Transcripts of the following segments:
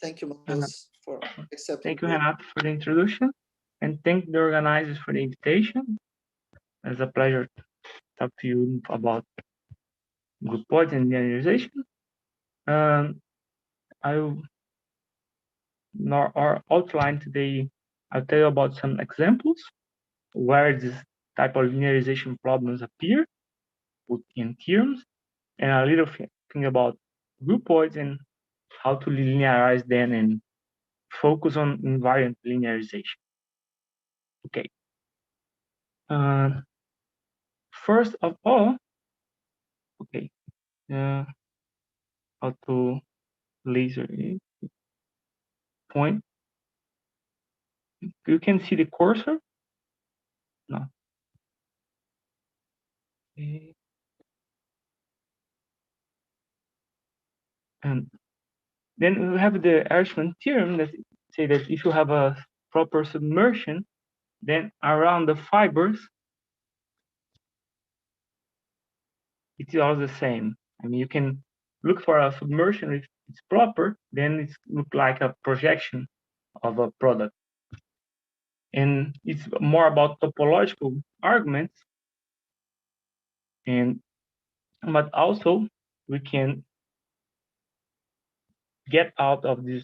Thank you, Mateus, for accepting. Thank you, Renato, for the introduction, and thank the organizers for the invitation. It's a pleasure to talk to you about groupoids and linearization. Our outline today, I'll tell you about some examples where this type of linearization problems appear in theorems, and a little thing about groupoids and how to linearize them and focus on invariant linearization. Okay. First of all, okay, how to laser point. You can see the cursor. No. Okay. And then we have the Irishman Theorem that say that if you have a proper submersion, then around the fibers, it's all the same. I mean, you can look for a submersion if it's proper, then it's look like a projection of a product. And it's more about topological arguments. But also we can get out of this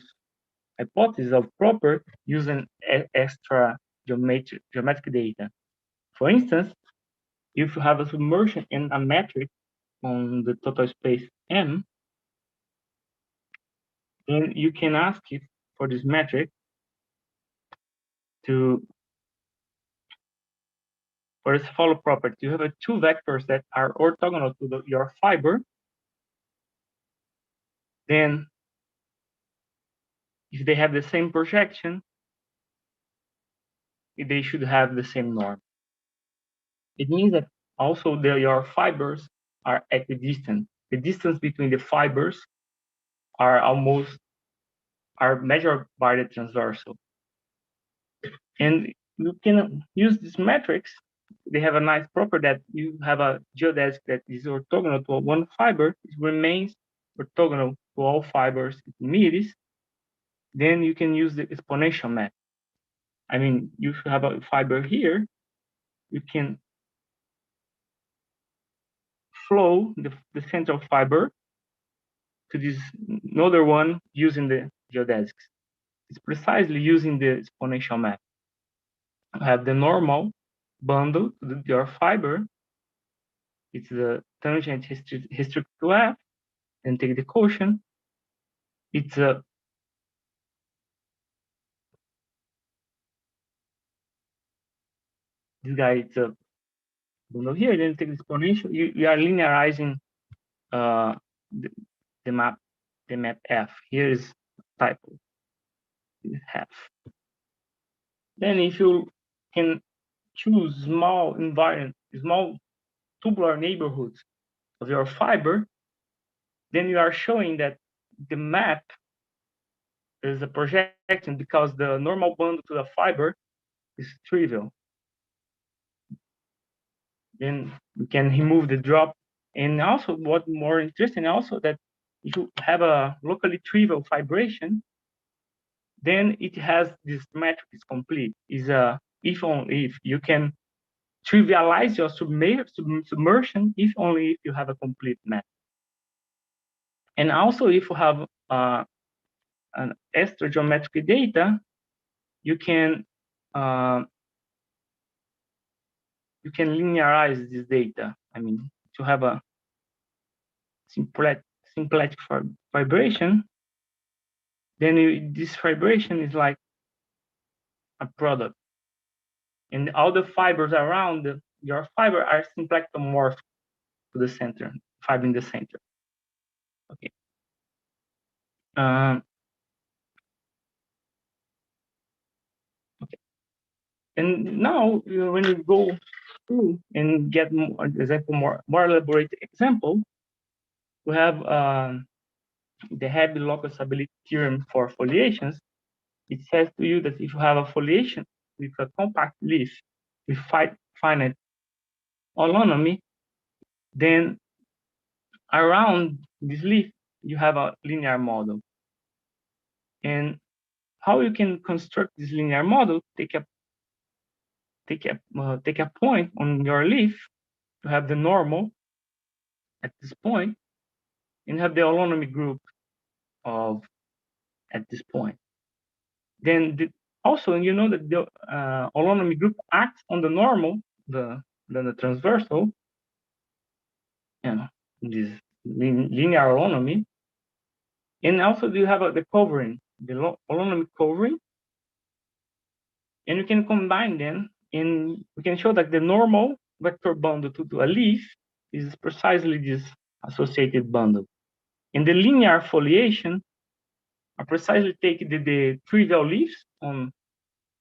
hypothesis of proper using extra geometric data. For instance, if you have a submersion in a metric on the total space M, then you can ask it for this metric for its follow property. You have two vectors that are orthogonal to your fiber. Then if they have the same projection, they should have the same norm. It means that also your fibers are equidistant. The distance between the fibers are measured by the transversal. And you can use these metrics. They have a nice property that you have a geodesic that is orthogonal to one fiber. It remains orthogonal to all fibers intermediates. Then you can use the exponential method. I mean, you have a fiber here. You can flow the central fiber to this another one using the geodesics. It's precisely using the exponential method. You have the normal bundle to your fiber. It's the tangent restricted to F, and take the quotient. It's a this guy. It's a bundle here. Then take the exponential. You are linearizing the map F. Here is typo. Half. Then if you can choose small tubular neighborhoods of your fiber, then you are showing that the map is a projection because the normal bundle to the fiber is trivial. Then we can remove the drop. And also, what more interesting also that if you have a locally trivial fibration, then it has this metric is complete. Is a if only if you can trivialize your submersion if only if you have a complete map. And also, if you have an extra geometric data, you can linearize this data. I mean, to have a symplectic vibration, then this vibration is like a product, and all the fibers around your fiber are symplectomorphic to the center, fiber in the center. Okay. Okay. And now when you go through and get more elaborate example, we have the heavy local stability theorem for foliations. It says to you that if you have a foliation with a compact leaf with finite autonomy, then around this leaf you have a linear model. And how you can construct this linear model? Take a point on your leaf to have the normal at this point, and have the holonomy group of at this point. Then also you know that the holonomy group acts on the normal, the transversal, this linear holonomy, and also you have the covering, the holonomy covering, and you can combine them, and we can show that the normal vector bundle to a leaf is precisely this associated bundle. In the linear foliation, I precisely take the trivial leaves on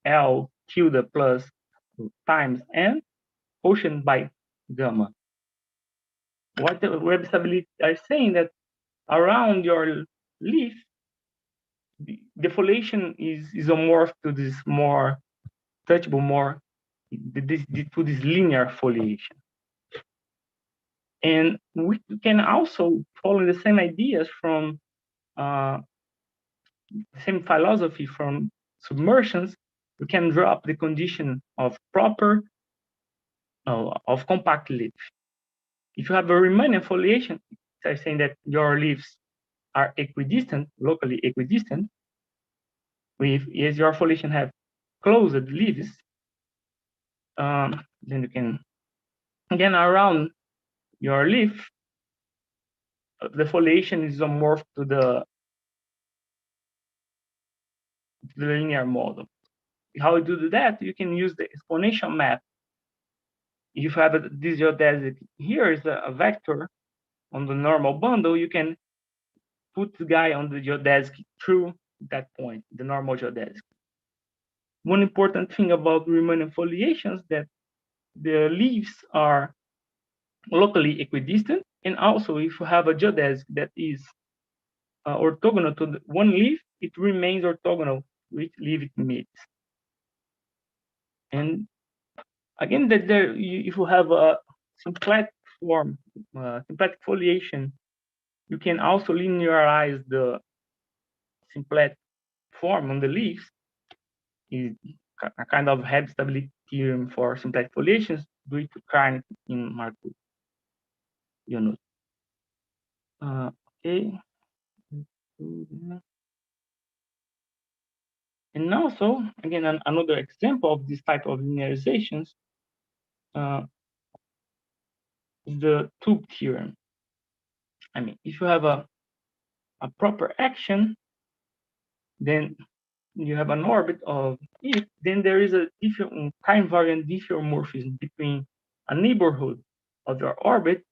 L tilde plus times n quotient by gamma. What the web stability are saying that around your leaf, the foliation is isomorph to this more touchable, more to this linear foliation. And we can also follow the same ideas from the same philosophy from submersions. We can draw up the condition of proper of compact leaf. If you have a Riemannian foliation, it's saying that your leaves are equidistant, locally equidistant. If your foliation have closed leaves, then you can, again, around your leaf, the foliation is isomorph to the linear model. How you do that? You can use the exponential map. If you have this geodesic, here is a vector on the normal bundle, you can put the guy on the geodesic through that point, the normal geodesic. One important thing about Riemannian foliations that the leaves are locally equidistant, and also if you have a geodesic that is orthogonal to the one leaf, it remains orthogonal which leaf it meets. And again, that there, if you have a symplectic form, symplectic foliation, you can also linearize the symplectic form on the leaves. Is a kind of head stability theorem for symplectic foliations due to Karnik in Marcus. You know. Okay. And also, again, another example of this type of linearizations is the Tube Theorem. I mean, if you have a proper action, then you have an orbit of it, then there is a time-variant diffeomorphism between a neighborhood of your orbit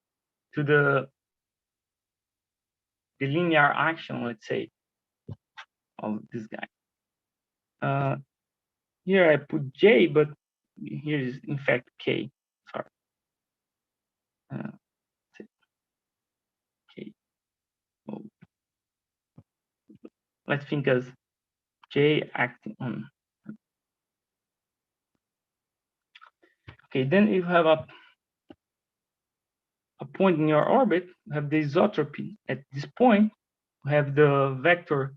to the linear action, let's say, of this guy. Here I put J, but here is in fact K. Sorry. K. Oh. Let's think as J acting on. Okay, then if you have a point in your orbit, you have the isotropy at this point, you have the vector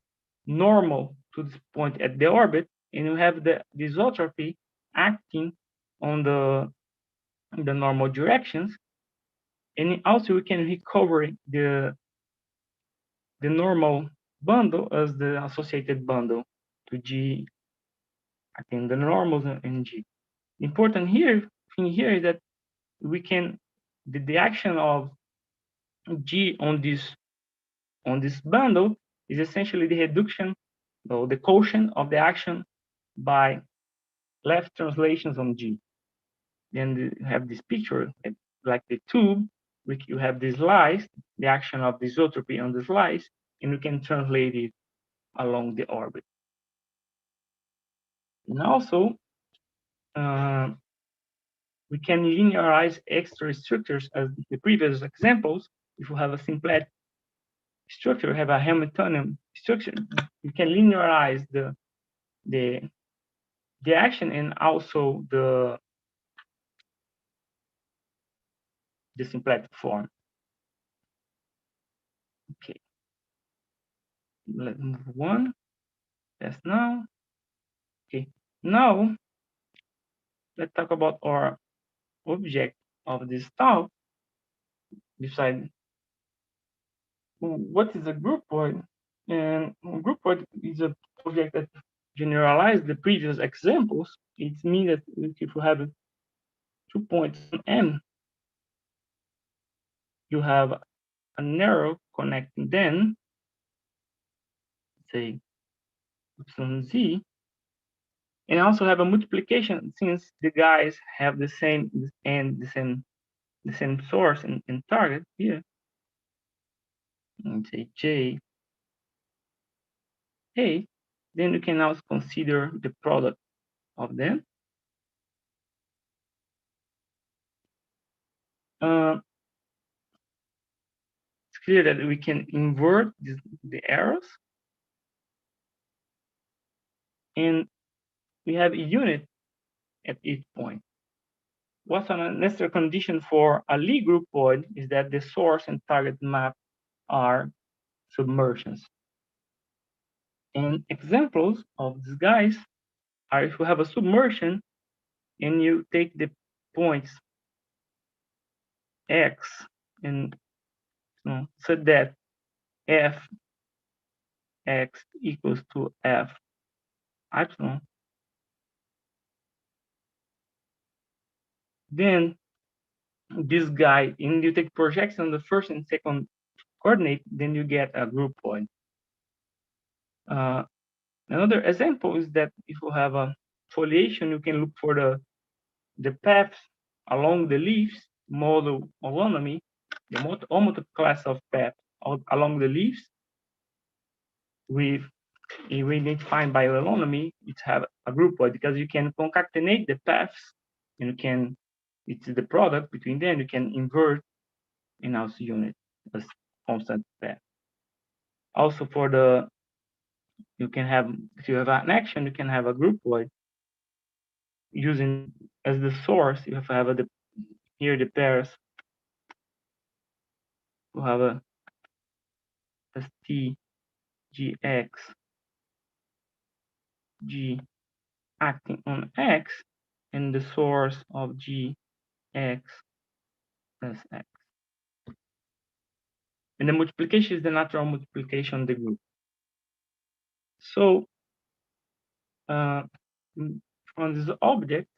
normal to this point at the orbit, and you have the isotropy acting on the normal directions. And also we can recover the normal bundle as the associated bundle to G, I think the normals and G. Important thing here is that we can, the action of G on this bundle is essentially the reduction, or the quotient of the action by left translations on G. Then you have this picture, like the tube, which you have this slice, the action of the isotropy on the slice, and we can translate it along the orbit. And also, we can linearize extra structures as the previous examples. If you have a symplectic structure, have a Hamiltonian structure, you can linearize the action and also the symplectic form. Okay, let's move on. Yes, now. Okay, now let's talk about our object of this talk. Besides, what is a groupoid? And groupoid is a object that generalizes the previous examples. It means that if you have 2 points on M, you have an arrow connecting them, say epsilon z, and also have a multiplication since the guys have the same and the same source and target here. And say J A, then you can also consider the product of them. It's clear that we can invert the arrows, and we have a unit at each point. What's a necessary condition for a Lie groupoid is that the source and target map are submersions. And examples of these guys are if you have a submersion and you take the points x and so that f x equals to f epsilon, then this guy, and you take projection on the first and second coordinate, then you get a groupoid. Another example is that if you have a foliation, you can look for the paths along the leaves, model holonomy, the homotopy class of paths along the leaves. If we identify by holonomy, it have a groupoid because you can concatenate the paths, and you can, it's the product between them, you can invert in house unit as constant path. Also for the, you can have, if you have an action, you can have a groupoid using as the source. You have to have here the pairs. You have a ST, GX, G acting on X, and the source of GX as X. And the multiplication is the natural multiplication of the group. So from this object,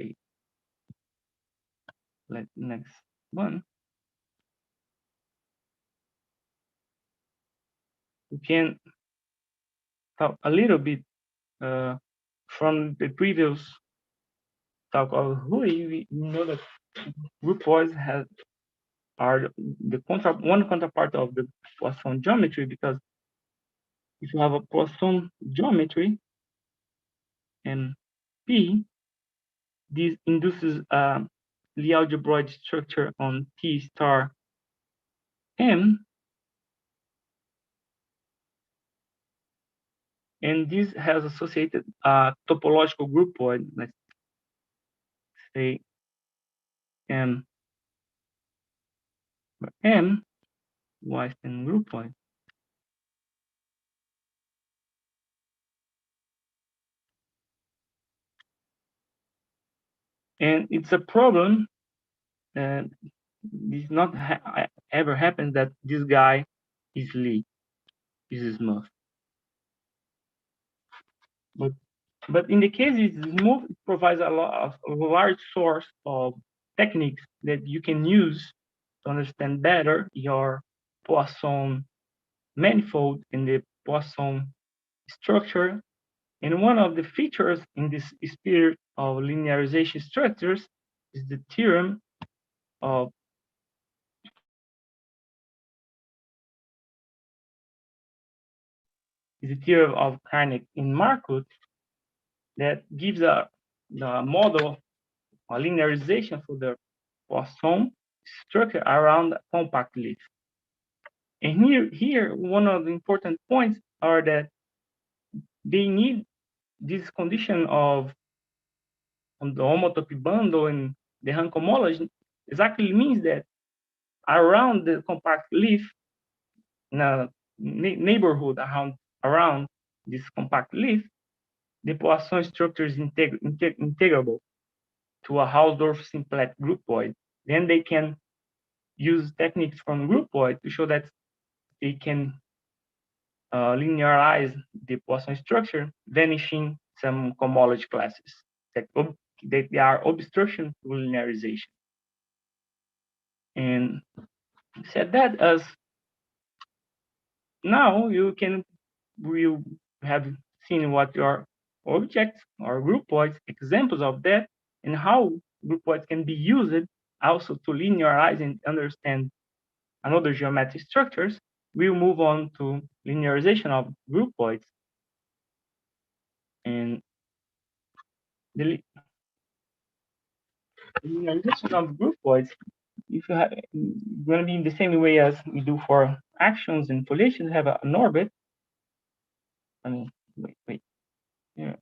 okay, next one, we can talk a little bit from the previous talk of Hui. We know that groupoids are the one counterpart of the Poisson geometry, because if you have a Poisson geometry and P, this induces a Lie algebraic structure on T star M, and this has associated a topological groupoid, let's say M Weisstein groupoid. And it's a problem, and it's not ever happens that this guy is Lie, is smooth. But in the case it's smooth, it provides a large source of techniques that you can use to understand better your Poisson manifold and the Poisson structure. And one of the features in this spirit of linearization structures is the theorem of Karnik in Markut that gives the model of linearization for the Poisson structure around a compact leaf. And here, one of the important points are that they need this condition of on the homotopy bundle and the Hahn homology exactly means that around the compact leaf, in a neighborhood around this compact leaf, the Poisson structure is integrable to a Hausdorff-Simplet groupoid. Then they can use techniques from groupoid to show that they can linearize the Poisson structure, vanishing some cohomology classes that they are obstruction to linearization. And said that as now you have seen what your objects or groupoids, examples of that, and how groupoids can be used also to linearize and understand another geometric structures. We'll move on to linearization of groupoids. And the linearization of groupoids, if you have, going to be in the same way as we do for actions and foliations, have an orbit. I mean, wait. Here,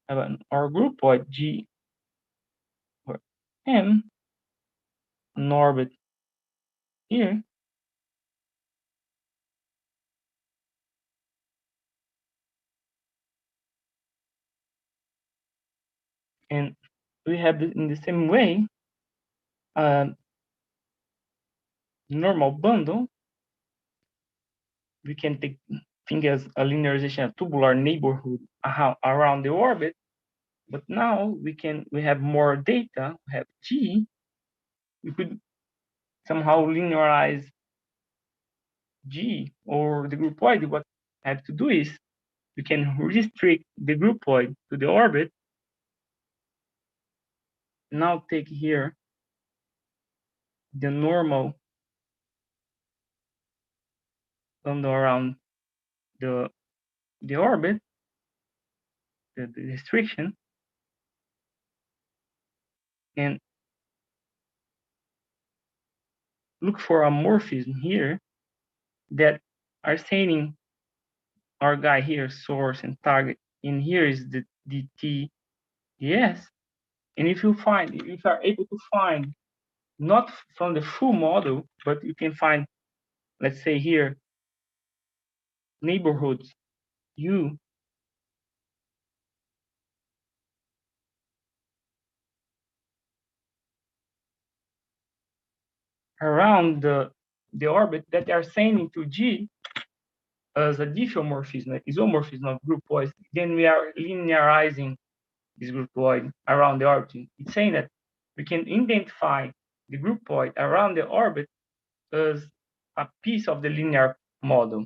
have our groupoid G or M, an orbit here. And we have in the same way normal bundle. We can think as a linearization of tubular neighborhood around the orbit. But now we have more data, we have G. We could somehow linearize G or the groupoid. What I have to do is we can restrict the groupoid to the orbit. Now take here the normal bundle around the orbit, the restriction, and look for a morphism here that are saying our guy here, source and target, and here is the DT, yes. And if you are able to find, not from the full model, but you can find, let's say here, neighborhoods U around the orbit that are saying to G as a diffeomorphism, isomorphism of groupoids, then we are linearizing this groupoid around the orbit. It's saying that we can identify the groupoid around the orbit as a piece of the linear model.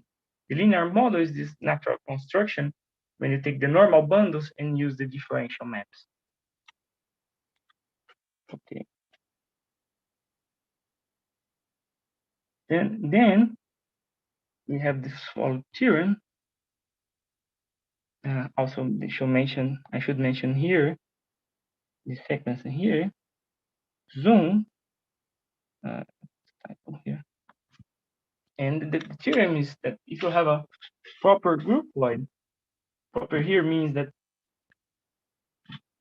The linear model is this natural construction when you take the normal bundles and use the differential maps. Okay. Then we have this follow theorem. Also, I should mention here the sequence here. Zoom. Here. And the theorem is that if you have a proper groupoid, proper here means that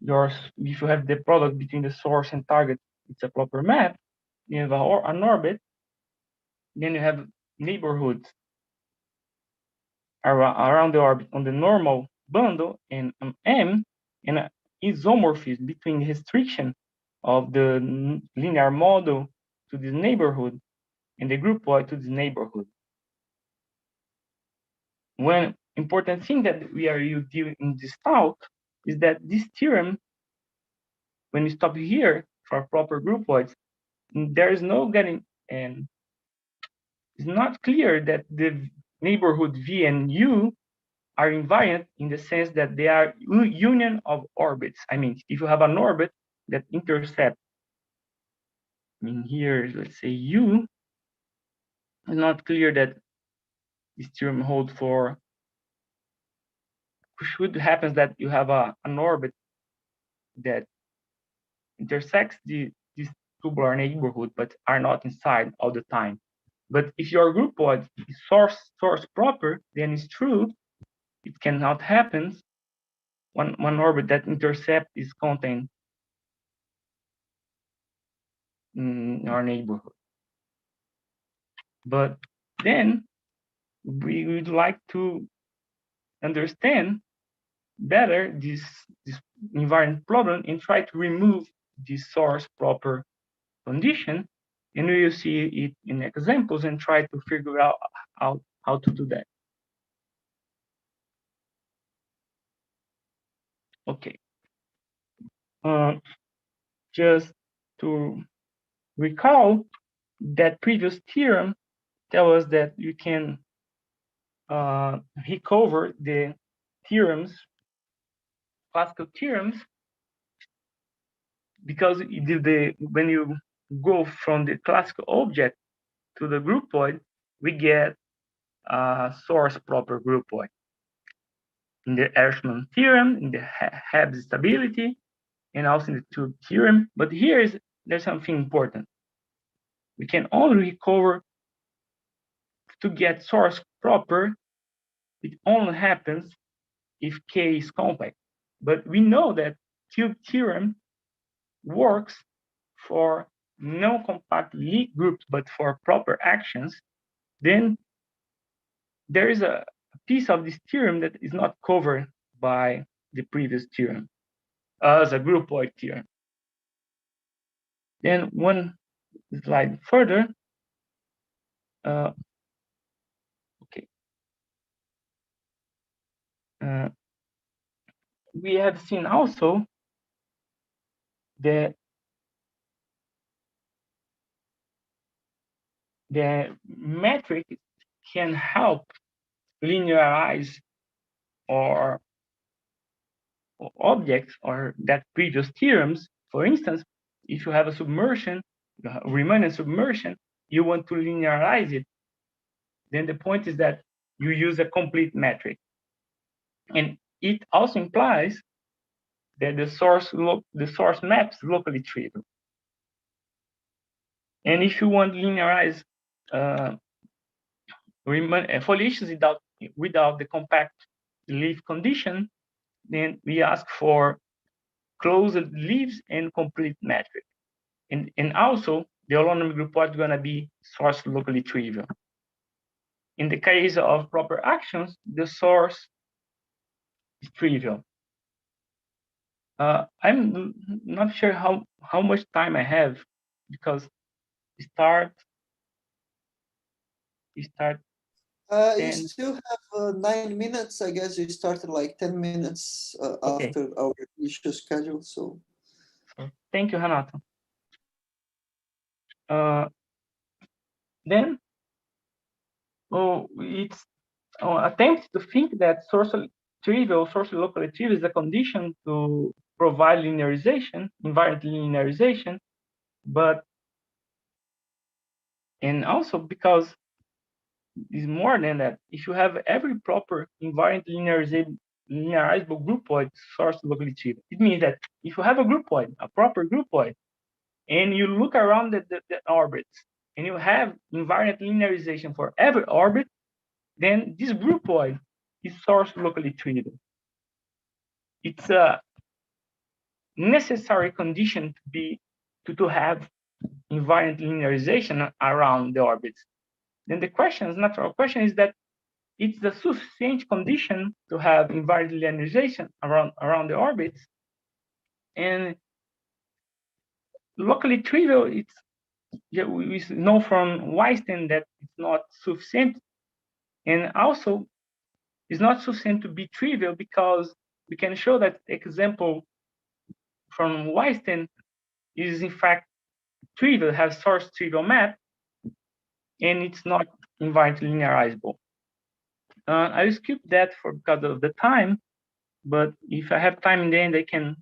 if you have the product between the source and target, it's a proper map. You have an orbit, then you have neighborhoods around the orbit on the normal bundle and M, and an isomorphism between the restriction of the linear model to this neighborhood and the groupoid to this neighborhood. One important thing that we are doing in this talk is that this theorem, when you stop here for proper groupoids, there is no getting, and it's not clear that the neighborhood V and U are invariant in the sense that they are union of orbits. I mean, if you have an orbit that intercepts, I mean here, let's say U, it's not clear that this theorem holds for, should happen that you have an orbit that intersects this tubular neighborhood, but are not inside all the time. But if your groupoid is source proper, then it's true. It cannot happen. One orbit that intercept is contained in our neighborhood. But then we would like to understand better this invariant problem and try to remove this source proper condition, and we will see it in examples and try to figure out how to do that. Okay. Just to recall, that previous theorem tells us that you can recover the theorems, classical theorems, because when you go from the classical object to the groupoid, we get a source proper groupoid. In the Irishman Theorem, in the Hebb's stability, and also in the Tube Theorem. But there's something important. We can only recover to get source proper. It only happens if K is compact. But we know that Tube Theorem works for non-compact Lie groups, but for proper actions. Then there is a piece of this theorem that is not covered by the previous theorem as a groupoid theorem. Then one slide further. Okay. We have seen also that the metric can help linearize or objects or that previous theorems. For instance, if you have a submersion, Riemannian submersion, you want to linearize it, then the point is that you use a complete metric. And it also implies that the source maps locally trivial. And if you want to linearize foliations without the compact leaf condition, then we ask for closed leaves and complete metric. And also, the holonomic groupoid is going to be source locally trivial. In the case of proper actions, the source is trivial. I'm not sure how much time I have, because you still have 9 minutes. I guess you started like 10 minutes after our initial schedule. So thank you, Hanato. Then it's attempt to think that source locally trivial is a condition to provide linearization, invariant linearization, and also because it's more than that. If you have every proper invariant linearizable groupoid source locally trivial, it means that if you have a groupoid, a proper groupoid, and you look around the orbits, and you have invariant linearization for every orbit, then this groupoid is source locally trivial. It's a necessary condition to have invariant linearization around the orbits. Then the natural question is that it's the sufficient condition to have invariant linearization around the orbits. And locally trivial, we know from Weinstein that it's not sufficient. And also, it's not sufficient to be trivial because we can show that example from Weinstein is in fact trivial, has source trivial map, and it's not invariantly linearizable. I will skip that because of the time, but if I have time in the end, I can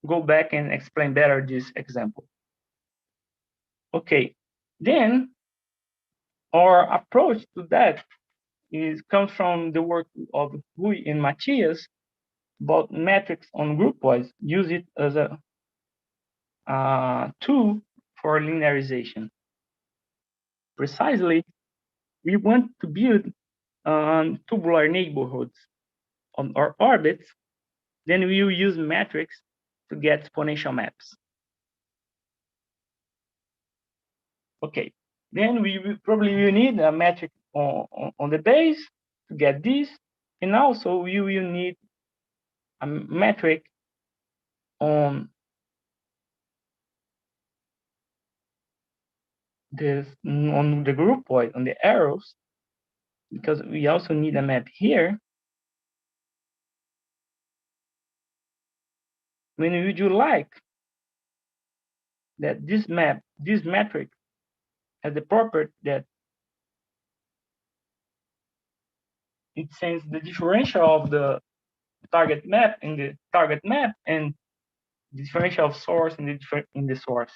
go back and explain better this example. Okay, then our approach to that comes from the work of Rui and Mateus about metrics on groupoids. Use it as a tool for linearization. Precisely, we want to build tubular neighborhoods on our orbits. Then we will use metrics to get exponential maps. Okay, then we will probably need a metric on the base to get this, and also you will need a metric on the groupoid, on the arrows, because we also need a map here. When would you like that this metric has the property that it sends the differential of the target map in the target map and the differential of source in the source.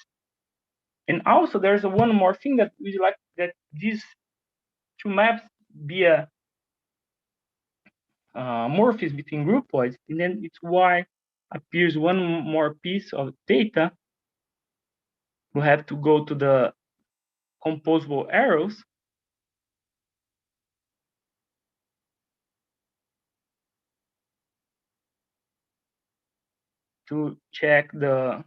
And also there's one more thing that we like, that these two maps be a morphism between groupoids, and then it's why appears one more piece of data. We have to go to the composable arrows to check the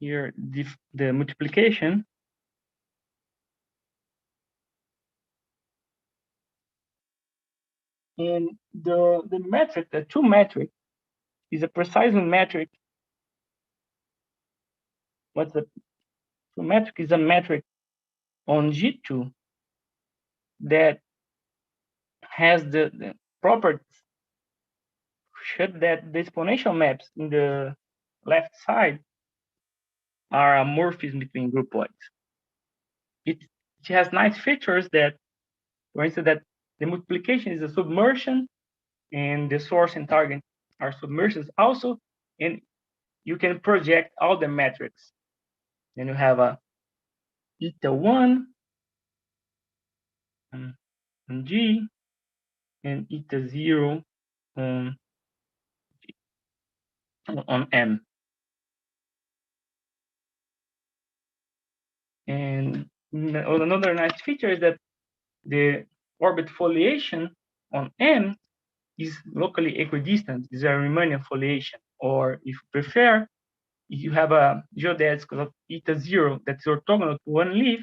here the multiplication. And the metric, the two metric, is a precise metric. What's the two metric? Is a metric on G2 that has the properties should that the exponential maps in the left side are a morphism between groupoids. It has nice features that, for instance, that the multiplication is a submersion, and the source and target are submersions also, and you can project all the metrics. Then you have a eta 1 on G and eta 0 on M. And another nice feature is that the orbit foliation on M is locally equidistant, is a Riemannian foliation, or if you prefer, if you have a geodesic of eta 0 that's orthogonal to one leaf,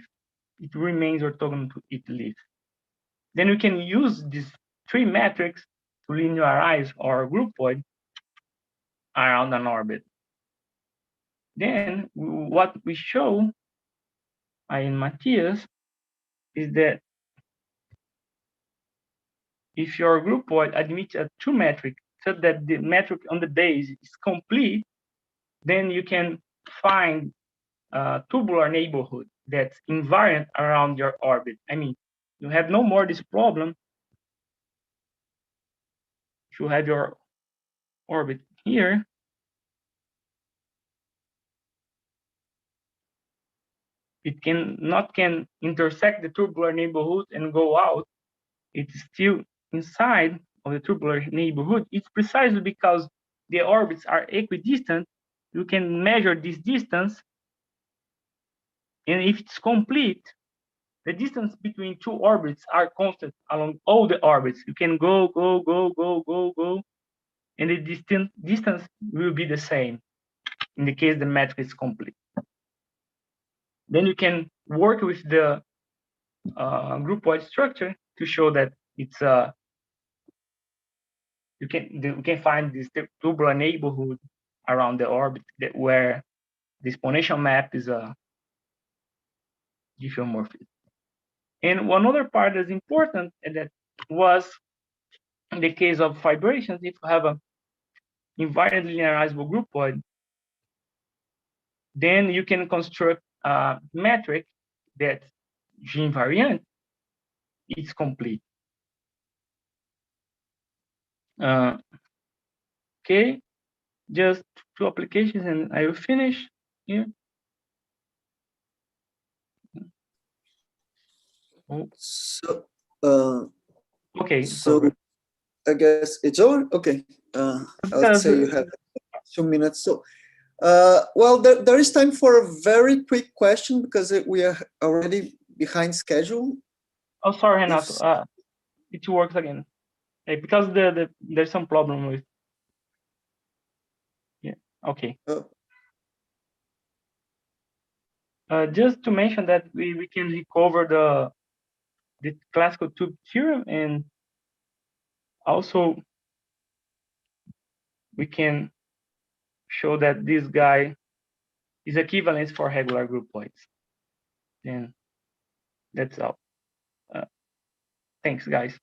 it remains orthogonal to each leaf. Then we can use these three metrics to linearize our groupoid around an orbit. Then what we show in Mateus is that if your groupoid admits a two metric so that the metric on the base is complete, then you can find a tubular neighborhood that's invariant around your orbit. I mean, you have no more this problem if you have your orbit here. It can intersect the tubular neighborhood and go out. It's still inside of the tubular neighborhood. It's precisely because the orbits are equidistant. You can measure this distance, and if it's complete, the distance between two orbits are constant along all the orbits. You can go, and the distance will be the same in the case the metric is complete. Then you can work with the groupoid structure to show that it's you can find this tubular neighborhood around the orbit where the exponential map is a diffeomorphism. And one other part that's important, and that was in the case of fibrations, if you have a invariant linearizable groupoid, then you can construct a metric that G invariant is complete. Okay, just two applications and I will finish here. So, okay. So I guess it's over. Okay. I'll say you have 2 minutes. So, well, there is time for a very quick question because we are already behind schedule. Oh, sorry, Renato. It works again. Because there's some problem with. Yeah. Okay. Just to mention that we can recover the classical tube theorem, and also we can show that this guy is equivalent for regular groupoids. And that's all. Thanks, guys.